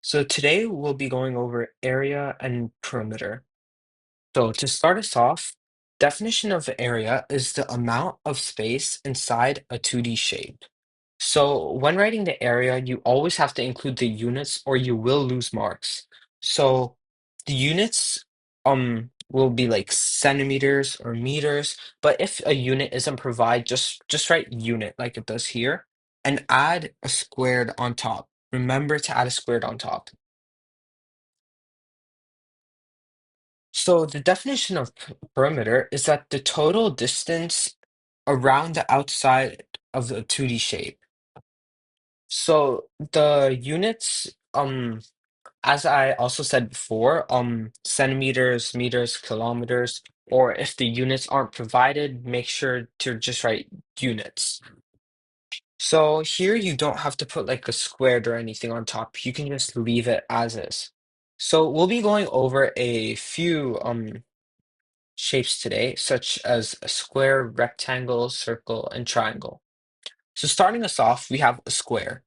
So today we'll be going over area and perimeter. So to start us off, definition of area is the amount of space inside a 2D shape. So when writing the area, you always have to include the units or you will lose marks. So the units will be like centimeters or meters, but if a unit isn't provided, just write unit like it does here and add a squared on top. Remember to add a squared on top. So the definition of perimeter is that the total distance around the outside of the 2D shape. So the units, as I also said before, centimeters, meters, kilometers, or if the units aren't provided, make sure to just write units. So here you don't have to put like a squared or anything on top. You can just leave it as is. So we'll be going over a few shapes today, such as a square, rectangle, circle, and triangle. So starting us off, we have a square.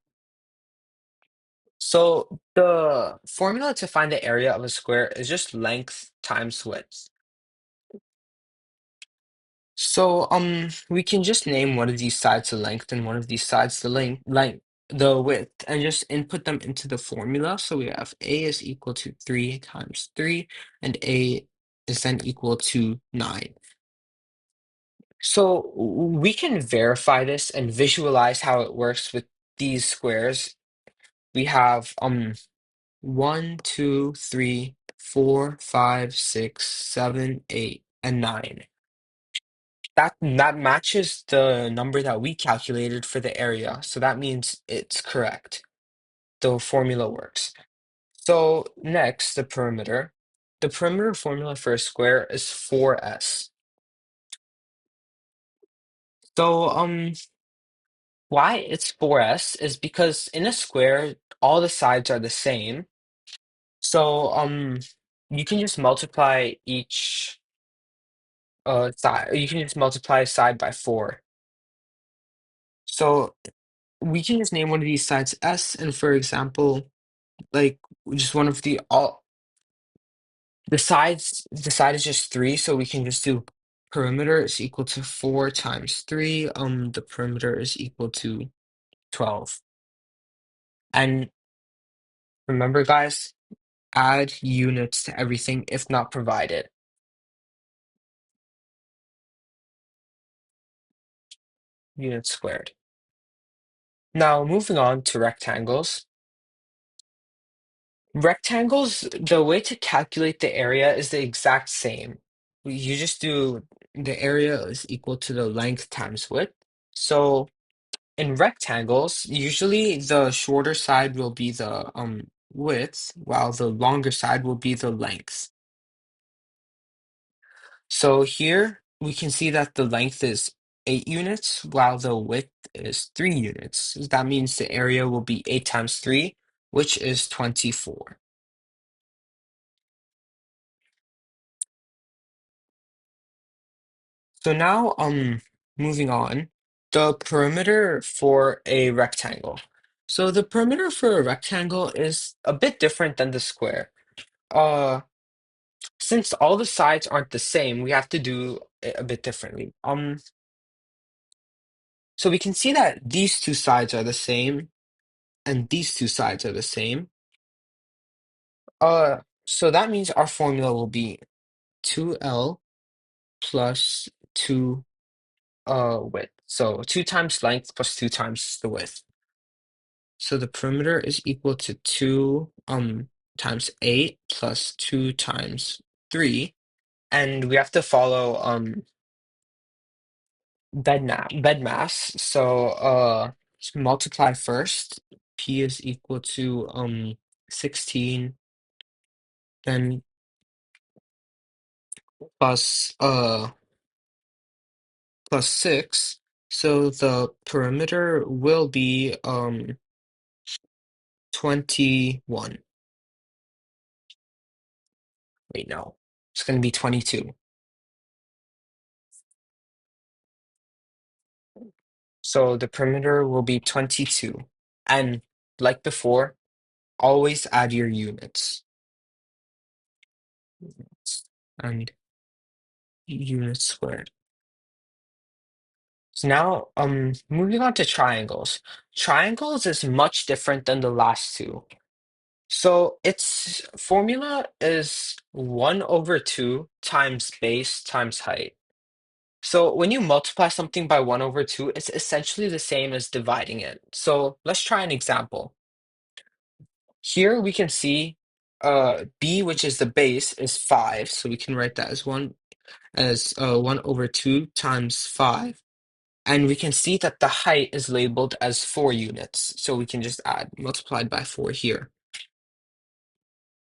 So the formula to find the area of a square is just length times width. So we can just name one of these sides the length and one of these sides the the width, and just input them into the formula. So we have a is equal to 3 times 3, and a is then equal to 9. So we can verify this and visualize how it works with these squares. We have 1, 2, 3, 4, 5, 6, 7, 8, and 9. That matches the number that we calculated for the area, so that means it's correct. The formula works. So next, the perimeter. The perimeter formula for a square is 4s. So why it's 4s is because in a square, all the sides are the same. So you can just multiply each side. You can just multiply side by 4. So we can just name one of these sides S, and for example, like just one of the the side is just 3, so we can just do perimeter is equal to 4 times 3. The perimeter is equal to 12. And remember, guys, add units to everything if not provided. Units squared. Now moving on to rectangles. Rectangles, the way to calculate the area is the exact same. You just do the area is equal to the length times width. So in rectangles, usually the shorter side will be the width, while the longer side will be the length. So here we can see that the length is 8 units, while the width is 3 units. So that means the area will be 8 times 3, which is 24. So now, moving on, the perimeter for a rectangle. So the perimeter for a rectangle is a bit different than the square. Uh, since all the sides aren't the same, we have to do it a bit differently. So we can see that these two sides are the same, and these two sides are the same. So that means our formula will be 2L plus 2 width. So 2 times length plus 2 times the width. So the perimeter is equal to 2 times 8 plus 2 times 3. And we have to follow bed mass. So let's multiply first. P is equal to 16, then plus plus 6. So the perimeter will be 21. Wait, no. It's going to be 22. So the perimeter will be 22. And like before, always add your units. And units squared. So now, moving on to triangles. Triangles is much different than the last two. So its formula is 1 over 2 times base times height. So when you multiply something by 1 over 2, it's essentially the same as dividing it. So let's try an example. Here we can see b, which is the base, is 5. So we can write that as 1 over 2 times 5. And we can see that the height is labeled as 4 units. So we can just add multiplied by 4 here.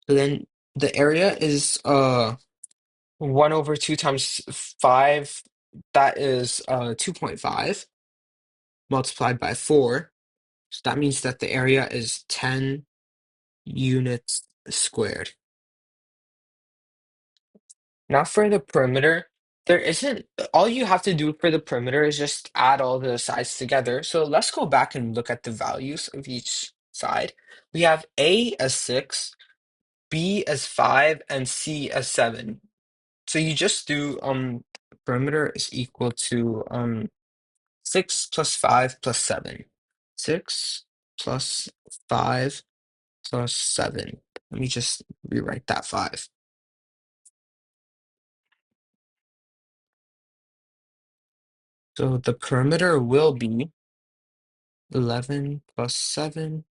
So then the area is 1 over 2 times 5. That is 2.5 multiplied by 4. So that means that the area is 10 units squared. Now for the perimeter, there isn't, all you have to do for the perimeter is just add all the sides together. So let's go back and look at the values of each side. We have A as 6, B as 5, and C as 7. So you just do perimeter is equal to 6 plus 5 plus 7. 6 plus 5 plus 7. Let me just rewrite that 5. So the perimeter will be 11 plus 7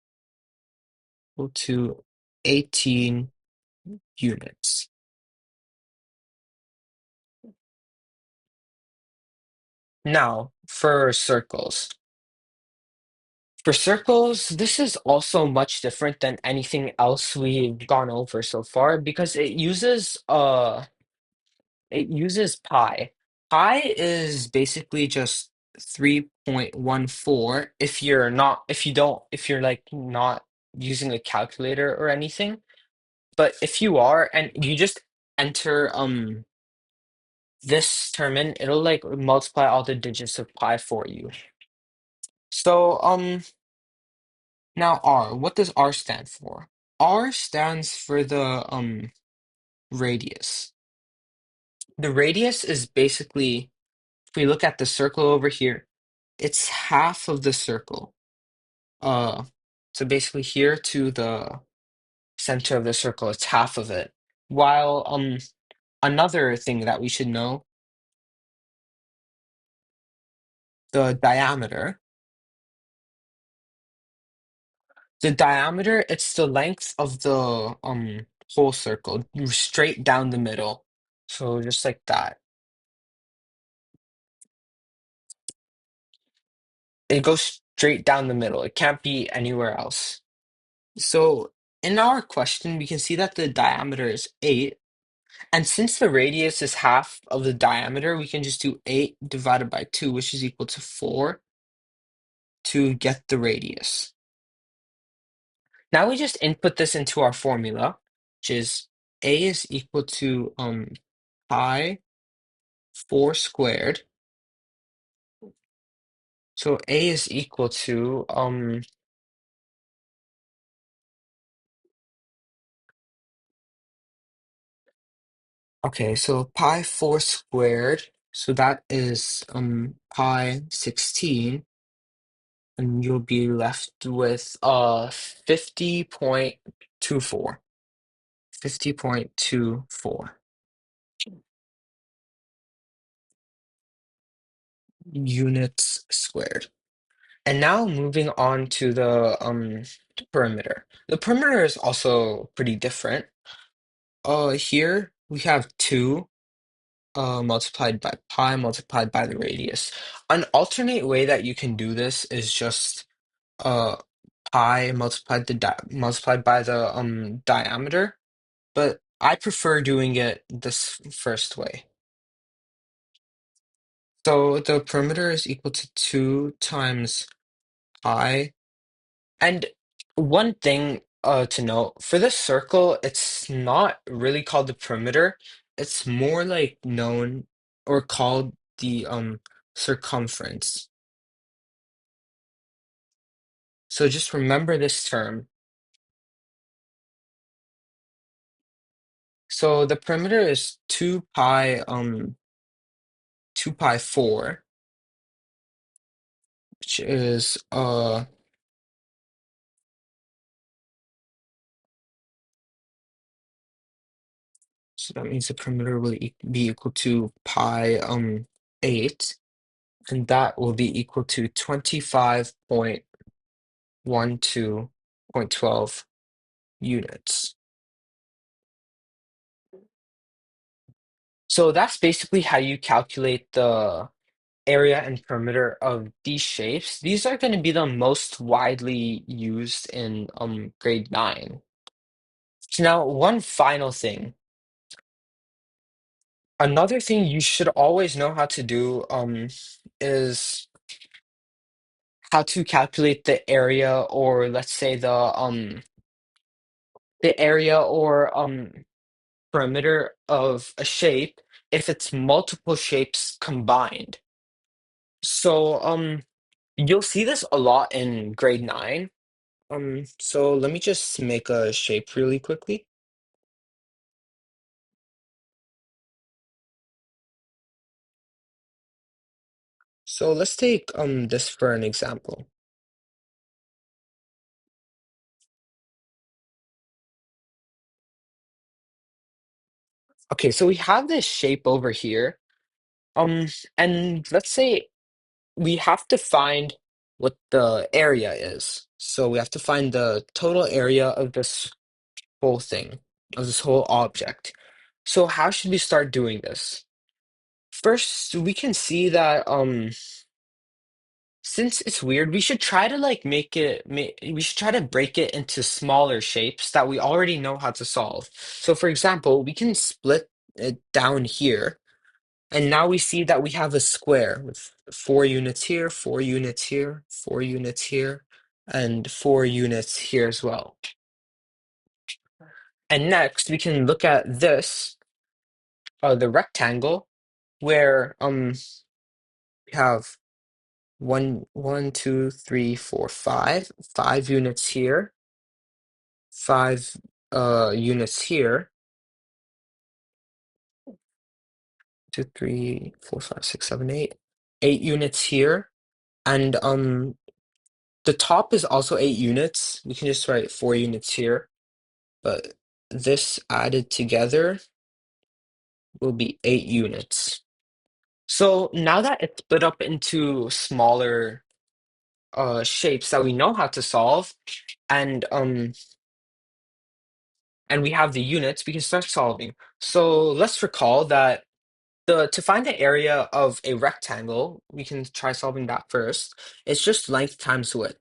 equal to 18 units. Now, for circles. For circles, this is also much different than anything else we've gone over so far because it uses pi. Pi is basically just 3.14 if you're like not using a calculator or anything. But if you are and you just enter this term in, it'll like multiply all the digits of pi for you. So now R, what does R stand for? R stands for the radius. The radius is basically, if we look at the circle over here, it's half of the circle. Uh, so basically here to the center of the circle, it's half of it. While another thing that we should know, the diameter. The diameter, it's the length of the whole circle, straight down the middle. So just like that. It goes straight down the middle. It can't be anywhere else. So in our question, we can see that the diameter is 8. And since the radius is half of the diameter, we can just do 8 divided by 2, which is equal to 4 to get the radius. Now we just input this into our formula, which is A is equal to pi 4 squared. So A is equal to okay, so pi 4 squared. So that is pi 16, and you'll be left with 50.24. 50.24 units squared. And now moving on to the perimeter. The perimeter is also pretty different. Here we have 2 multiplied by pi multiplied by the radius. An alternate way that you can do this is just uh pi multiplied by the diameter, but I prefer doing it this first way. So the perimeter is equal to 2 times pi. And one thing to note, for this circle, it's not really called the perimeter. It's more like known or called the circumference. So just remember this term. So the perimeter is 2 pi 4, which is so that means the perimeter will be equal to pi 8, and that will be equal to 25.12.12 units. So that's basically how you calculate the area and perimeter of these shapes. These are going to be the most widely used in grade 9. So now one final thing. Another thing you should always know how to do is how to calculate the area, or let's say the area or perimeter of a shape if it's multiple shapes combined. So you'll see this a lot in grade 9. So let me just make a shape really quickly. So let's take this for an example. Okay, so we have this shape over here. Um, and let's say we have to find what the area is. So we have to find the total area of this whole thing, of this whole object. So how should we start doing this? First, we can see that since it's weird, we should try to like we should try to break it into smaller shapes that we already know how to solve. So for example, we can split it down here, and now we see that we have a square with 4 units here, 4 units here, 4 units here, and 4 units here as well. And next, we can look at this, the rectangle, where we have 5 units here, 5 units here, 2, 3, 4, 5, 6, 7, 8 units here, and the top is also 8 units. We can just write 4 units here, but this added together will be 8 units. So now that it's split up into smaller shapes that we know how to solve, and and we have the units, we can start solving. So let's recall that to find the area of a rectangle, we can try solving that first. It's just length times width.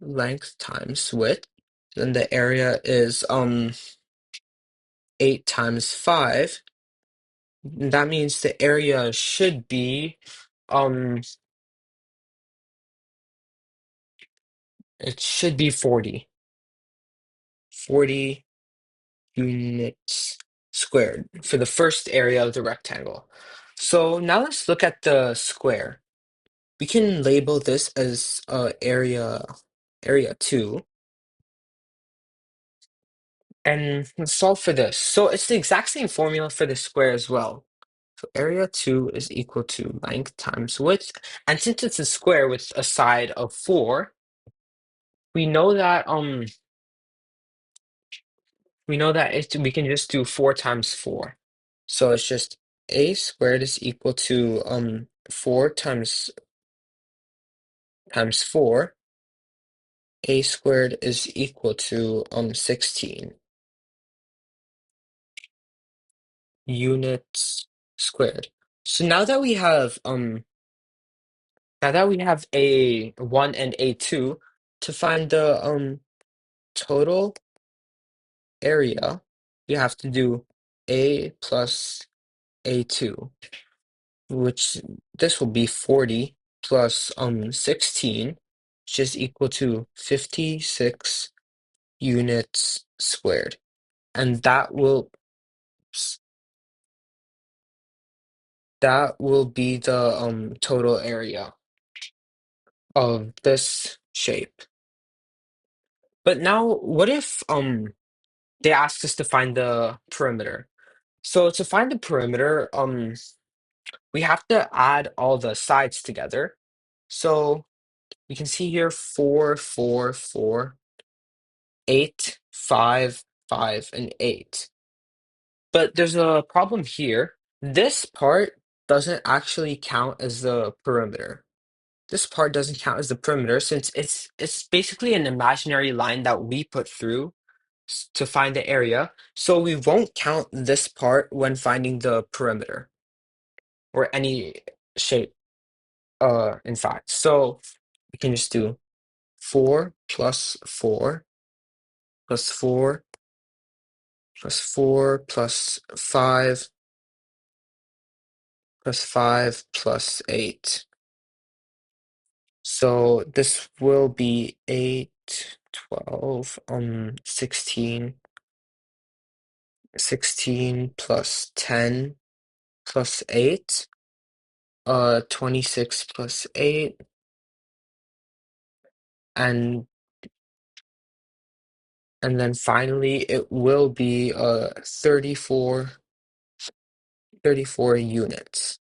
Length times width. Then the area is 8 times 5. That means the area should be um it should be 40. 40 units squared for the first area of the rectangle. So now let's look at the square. We can label this as area 2, and let's solve for this. So it's the exact same formula for the square as well. So area 2 is equal to length times width. And since it's a square with a side of 4, we know that we can just do 4 times 4. So it's just a squared is equal to 4 times 4. A squared is equal to 16 units squared. So now that we have A1 and A2, to find the total area, we have to do A plus A2, which this will be 40 plus 16, which is equal to 56 units squared. And that will be the total area of this shape. But now, what if they ask us to find the perimeter. So to find the perimeter, we have to add all the sides together. So we can see here 4, 4, 4, 8, 5, 5, and 8. But there's a problem here. This part doesn't actually count as the perimeter. This part doesn't count as the perimeter since it's basically an imaginary line that we put through to find the area. So we won't count this part when finding the perimeter or any shape, in fact. So we can just do 4 plus 4 plus 4 plus 4 plus 5 plus 5 plus 8. So this will be 8, 12, 16, 16 plus 10 plus 8, 26 plus 8, and and then finally it will be 34, 34 units.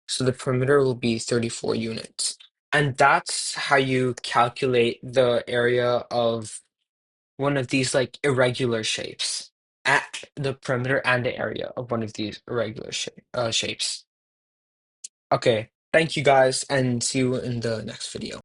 So the perimeter will be 34 units. And that's how you calculate the area of one of these like irregular shapes at the perimeter and the area of one of these irregular shapes. Okay, thank you guys, and see you in the next video.